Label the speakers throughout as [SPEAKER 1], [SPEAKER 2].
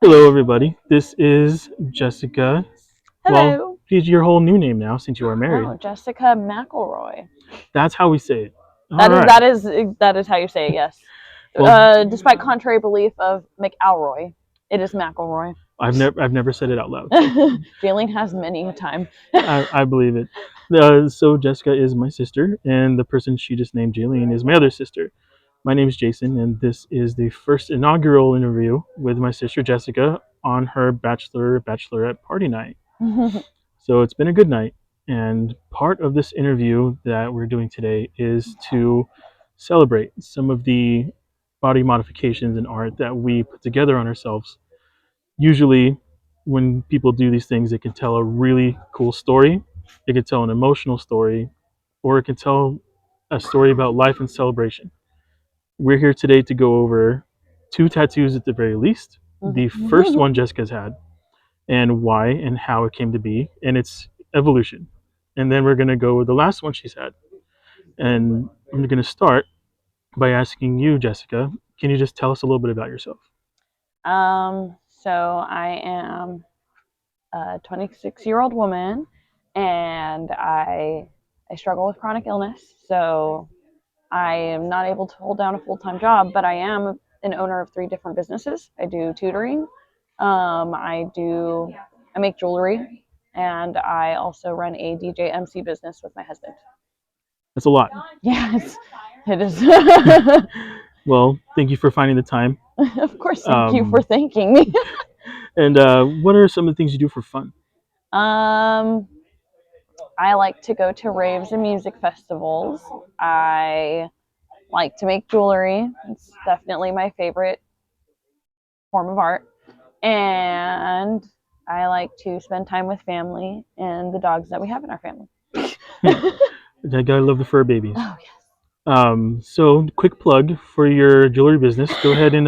[SPEAKER 1] Hello, everybody. This is Jessica. Well,
[SPEAKER 2] Hello.
[SPEAKER 1] she's your whole new name now since you are married.
[SPEAKER 2] Oh, Jessica McElroy.
[SPEAKER 1] That's how we say it. All
[SPEAKER 2] That is
[SPEAKER 1] right.
[SPEAKER 2] that is that is how you say it. Yes.
[SPEAKER 1] Well,
[SPEAKER 2] Despite contrary belief of McElroy, it is McElroy.
[SPEAKER 1] I've never said it out loud, so
[SPEAKER 2] Jaylene has many a time.
[SPEAKER 1] I believe it. So Jessica is my sister, and the person she just named Jaylene is my other sister. My name is Jason, and this is the first inaugural interview with my sister Jessica on her bachelorette party night. So it's been a good night. And part of this interview that we're doing today is to celebrate some of the body modifications and art that we put together on ourselves. Usually, when people do these things, it can tell a really cool story, it can tell an emotional story, or it can tell a story about life and celebration. We're here today to go over two tattoos at the very least. The first one Jessica's had, and why and how it came to be and its evolution. And then we're going to go with the last one she's had. And I'm going to start by asking you, Jessica, can you just tell us a little bit about yourself?
[SPEAKER 2] So I am a 26-year-old woman, and I struggle with chronic illness. So I am not able to hold down a full-time job, but I am an owner of 3 different businesses. I do tutoring. I make jewelry, and I also run a DJ MC business with my husband.
[SPEAKER 1] That's a lot.
[SPEAKER 2] Yes, it is.
[SPEAKER 1] Well, thank you for finding the time.
[SPEAKER 2] Of course, thank you for thanking me.
[SPEAKER 1] And what are some of the things you do for fun?
[SPEAKER 2] um, I like to go to raves and music festivals. I like to make jewelry. It's definitely my favorite form of art. And I like to spend time with family and the dogs that we have in our family.
[SPEAKER 1] I gotta love the fur babies.
[SPEAKER 2] Oh, yes.
[SPEAKER 1] So quick plug for your jewelry business. Go ahead and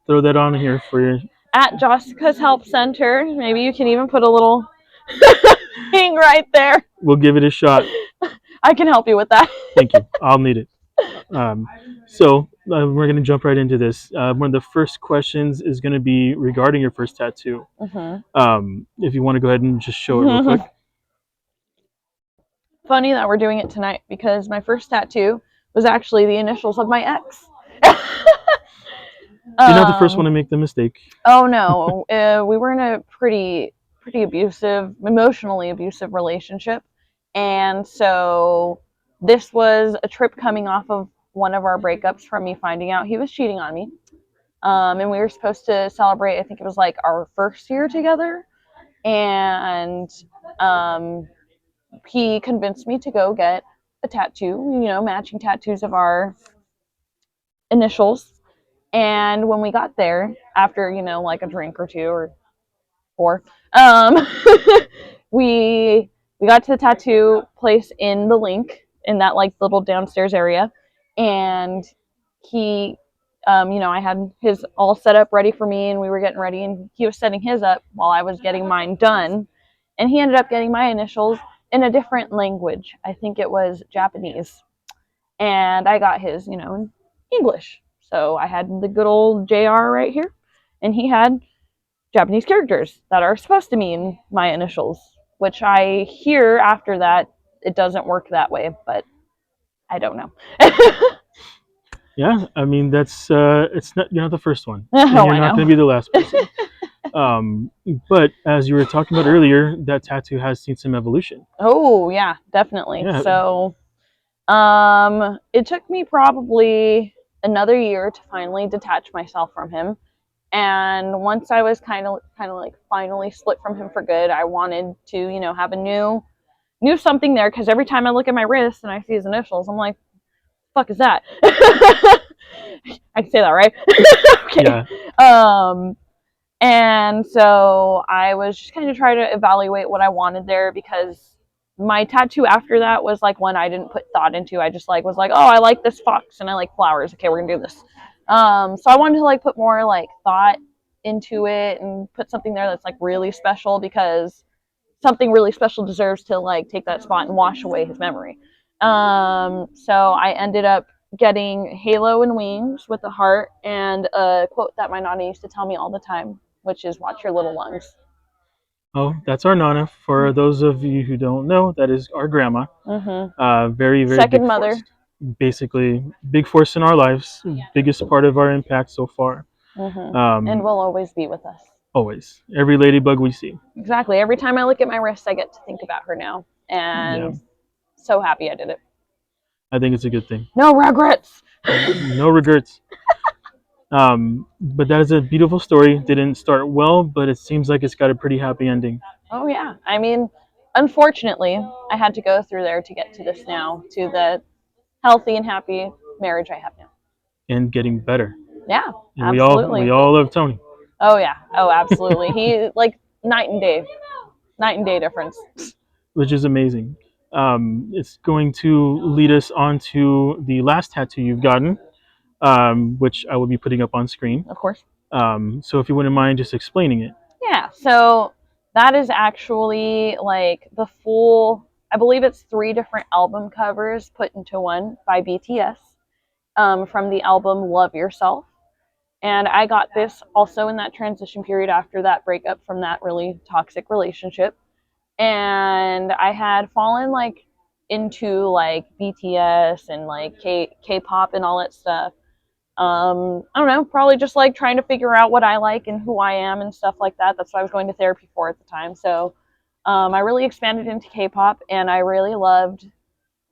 [SPEAKER 1] throw that on here for your.
[SPEAKER 2] At Jessica's Help Center. Maybe you can even put a little thing right there.
[SPEAKER 1] We'll give it a shot.
[SPEAKER 2] I can help you with that.
[SPEAKER 1] Thank you. I'll need it. We're going to jump right into this. One of the first questions is going to be regarding your first tattoo. If you want to go ahead and just show it real quick.
[SPEAKER 2] Funny that we're doing it tonight because my first tattoo was actually the initials of my ex.
[SPEAKER 1] You're not the first one to make the mistake.
[SPEAKER 2] Oh no, we were in a pretty abusive, emotionally abusive relationship, and so this was a trip coming off of one of our breakups from me finding out he was cheating on me. And we were supposed to celebrate. I think it was like our first year together, and he convinced me to go get a tattoo. Matching tattoos of our initials. And when we got there, after like a drink or 2 or 4, we got to the tattoo place in the link in that like little downstairs area, and he, I had his all set up ready for me, and we were getting ready, and he was setting his up while I was getting mine done, and he ended up getting my initials in a different language. I think it was Japanese, and I got his, in English. So I had the good old JR right here, and he had Japanese characters that are supposed to mean my initials, which I hear after that it doesn't work that way, but I don't know.
[SPEAKER 1] Yeah, I mean that's it's not you're not the first one, and
[SPEAKER 2] Oh,
[SPEAKER 1] you're
[SPEAKER 2] I
[SPEAKER 1] not going
[SPEAKER 2] know.
[SPEAKER 1] to be the last person. But as you were talking about earlier, that tattoo has seen some evolution.
[SPEAKER 2] Oh yeah, definitely.
[SPEAKER 1] Yeah.
[SPEAKER 2] So it took me probably another year to finally detach myself from him. And once I was kind of like finally split from him for good, I wanted to, have a new something there, because every time I look at my wrist and I see his initials, I'm like, fuck is that? I can say that, right? Okay.
[SPEAKER 1] Yeah.
[SPEAKER 2] And so I was just kind of trying to evaluate what I wanted there, because my tattoo after that was like one I didn't put thought into. I just like was like, oh, I like this fox and I like flowers. Okay, we're gonna do this. So I wanted to like put more like thought into it and put something there that's like really special, because something really special deserves to like take that spot and wash away his memory. So I ended up getting Halo and Wings with a heart, and a quote that my nana used to tell me all the time which is watch your little lungs.
[SPEAKER 1] Oh, that's our Nana. For those of you who don't know, that is our grandma. Very, very
[SPEAKER 2] Second
[SPEAKER 1] big
[SPEAKER 2] mother.
[SPEAKER 1] force. Basically, big force in our lives. Biggest part of our impact so far.
[SPEAKER 2] And will always be with us.
[SPEAKER 1] Always. Every ladybug we see.
[SPEAKER 2] Exactly. Every time I look at my wrist, I get to think about her now. And so happy I did it.
[SPEAKER 1] I think it's a good thing.
[SPEAKER 2] No regrets.
[SPEAKER 1] No regrets. But that is a beautiful story. Didn't start well, but it seems like it's got a pretty happy ending.
[SPEAKER 2] Oh, yeah. I mean, unfortunately, I had to go through there to get to this now, to the healthy and happy marriage I have now.
[SPEAKER 1] And getting better.
[SPEAKER 2] Yeah,
[SPEAKER 1] and
[SPEAKER 2] absolutely.
[SPEAKER 1] We all love Tony.
[SPEAKER 2] Oh, yeah. Oh, absolutely. He, like, night and day difference.
[SPEAKER 1] Which is amazing. It's going to lead us on to the last tattoo you've gotten, which I will be putting up on screen.
[SPEAKER 2] Of course.
[SPEAKER 1] So if you wouldn't mind just explaining it.
[SPEAKER 2] Yeah, so that is actually like the full, I believe it's 3 different album covers put into one by BTS from the album Love Yourself. And I got this also in that transition period after that breakup from that really toxic relationship. And I had fallen like into like BTS and like K-pop and all that stuff. I don't know, probably just like trying to figure out what I like and who I am and stuff like that. That's what I was going to therapy for at the time. So I really expanded into K-pop, and I really loved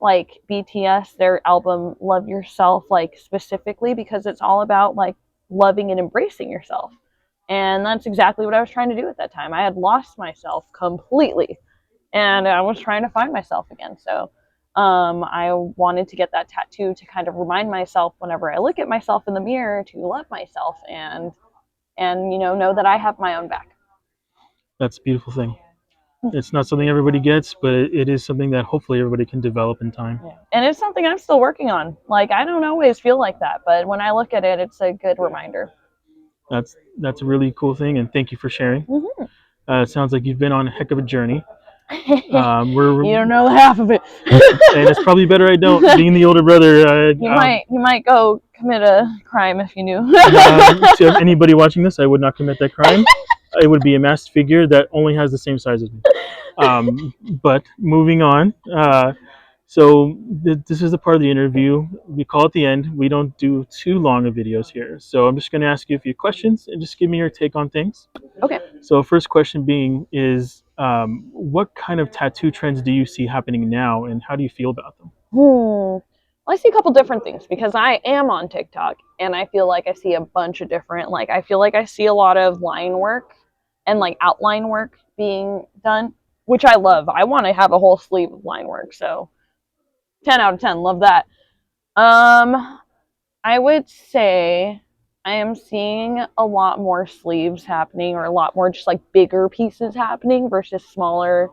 [SPEAKER 2] like BTS, their album Love Yourself, like specifically because it's all about like loving and embracing yourself. And that's exactly what I was trying to do at that time. I had lost myself completely, and I was trying to find myself again. So I wanted to get that tattoo to kind of remind myself whenever I look at myself in the mirror to love myself and know that I have my own back.
[SPEAKER 1] That's a beautiful thing. It's not something everybody gets, but it is something that hopefully everybody can develop in time.
[SPEAKER 2] Yeah. And it's something I'm still working on. Like, I don't always feel like that, but when I look at it, it's a good reminder.
[SPEAKER 1] That's a really cool thing, and thank you for sharing. It sounds like you've been on a heck of a journey.
[SPEAKER 2] You don't know half of it.
[SPEAKER 1] And it's probably better I don't. Being the older brother,
[SPEAKER 2] you might go commit a crime if you knew.
[SPEAKER 1] To anybody watching this, I would not commit that crime. It would be a masked figure that only has the same size as me. But moving on. So this is the part of the interview we call at the end. We don't do too long of videos here. So I'm just going to ask you a few questions and just give me your take on things.
[SPEAKER 2] Okay.
[SPEAKER 1] So first question being is, what kind of tattoo trends do you see happening now, and how do you feel about them?
[SPEAKER 2] Well, I see a couple different things because I am on TikTok, and I feel like I see a bunch of different, like I feel like I see a lot of line work and like outline work being done, which I love. I want to have a whole sleeve of line work, so 10 out of 10, love that. I would say I am seeing a lot more sleeves happening, or a lot more just like bigger pieces happening versus smaller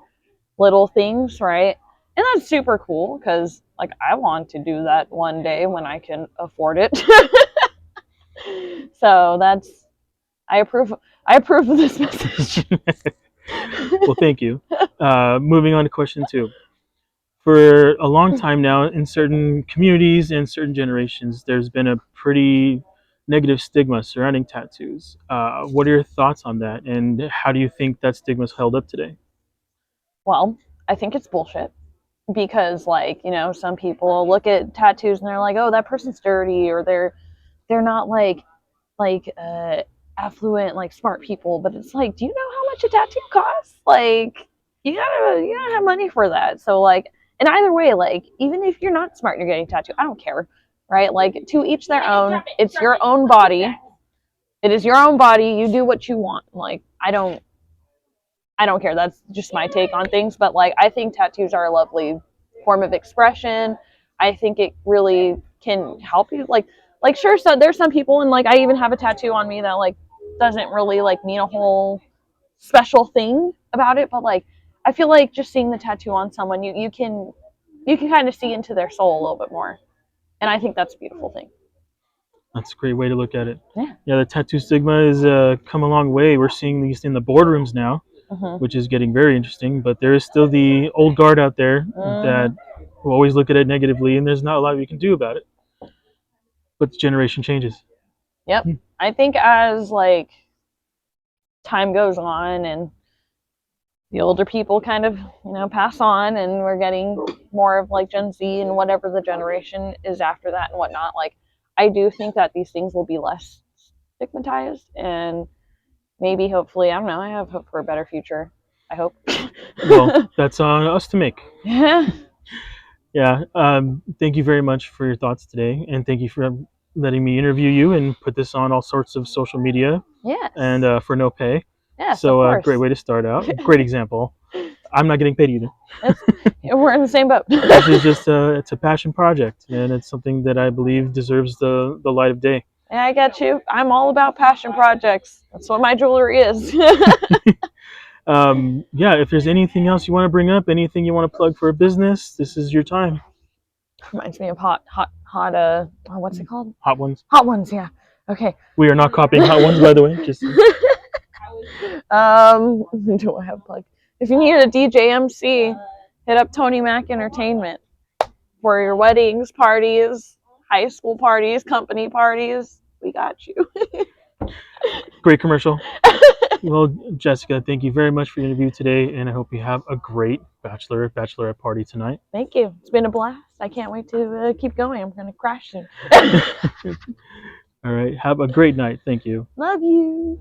[SPEAKER 2] little things, right? And that's super cool because like I want to do that one day when I can afford it. So that's, I approve of this message.
[SPEAKER 1] Well, thank you. Moving on to question 2. For a long time now, in certain communities and certain generations, there's been a pretty negative stigma surrounding tattoos. What are your thoughts on that, and how do you think that stigma's held up today?
[SPEAKER 2] Well, I think it's bullshit because, like, some people look at tattoos and they're like, "Oh, that person's dirty," or they're not like affluent, like smart people. But it's like, do you know how much a tattoo costs? Like, you gotta have money for that. So like, and either way, like, even if you're not smart and you're getting a tattoo, I don't care, right? Like, to each their own. It's your own body. It is your own body. You do what you want. Like, I don't care. That's just my take on things. But like, I think tattoos are a lovely form of expression. I think it really can help you. Like sure, so there's some people, and like I even have a tattoo on me that like doesn't really like mean a whole special thing about it. But like, I feel like just seeing the tattoo on someone, you can kind of see into their soul a little bit more, and I think that's a beautiful thing.
[SPEAKER 1] That's a great way to look at it.
[SPEAKER 2] Yeah,
[SPEAKER 1] the tattoo stigma has come a long way. We're seeing these in the boardrooms now, which is getting very interesting. But there is still the old guard out there that will always look at it negatively, and there's not a lot we can do about it. But the generation changes.
[SPEAKER 2] Yep. I think as like time goes on and the older people kind of, pass on, and we're getting more of like Gen Z and whatever the generation is after that and whatnot. Like, I do think that these things will be less stigmatized, and maybe, hopefully, I don't know. I have hope for a better future. I hope.
[SPEAKER 1] Well, that's on us to make.
[SPEAKER 2] Yeah.
[SPEAKER 1] Yeah. Thank you very much for your thoughts today, and thank you for letting me interview you and put this on all sorts of social media.
[SPEAKER 2] Yes.
[SPEAKER 1] And for no pay.
[SPEAKER 2] Yes,
[SPEAKER 1] so
[SPEAKER 2] of course.
[SPEAKER 1] Great way to start out. Great example. I'm not getting paid either.
[SPEAKER 2] We're in the same boat.
[SPEAKER 1] This is just it's a passion project, and it's something that I believe deserves the light of day.
[SPEAKER 2] Yeah, I get you. I'm all about passion projects. That's what my jewelry is.
[SPEAKER 1] Yeah, if there's anything else you want to bring up, anything you want to plug for a business, this is your time.
[SPEAKER 2] Reminds me of what's it called?
[SPEAKER 1] Hot Ones.
[SPEAKER 2] Hot Ones, yeah. Okay.
[SPEAKER 1] We are not copying Hot Ones, by the way. Just
[SPEAKER 2] do I have a plug? If you need a DJ MC, hit up Tony Mac Entertainment for your weddings, parties, high school parties, company parties. We got you.
[SPEAKER 1] Great commercial. Well, Jessica, thank you very much for your interview today, and I hope you have a great bachelorette party tonight.
[SPEAKER 2] Thank you. It's been a blast. I can't wait to keep going. I'm going to crash soon.
[SPEAKER 1] All right. Have a great night. Thank you.
[SPEAKER 2] Love you.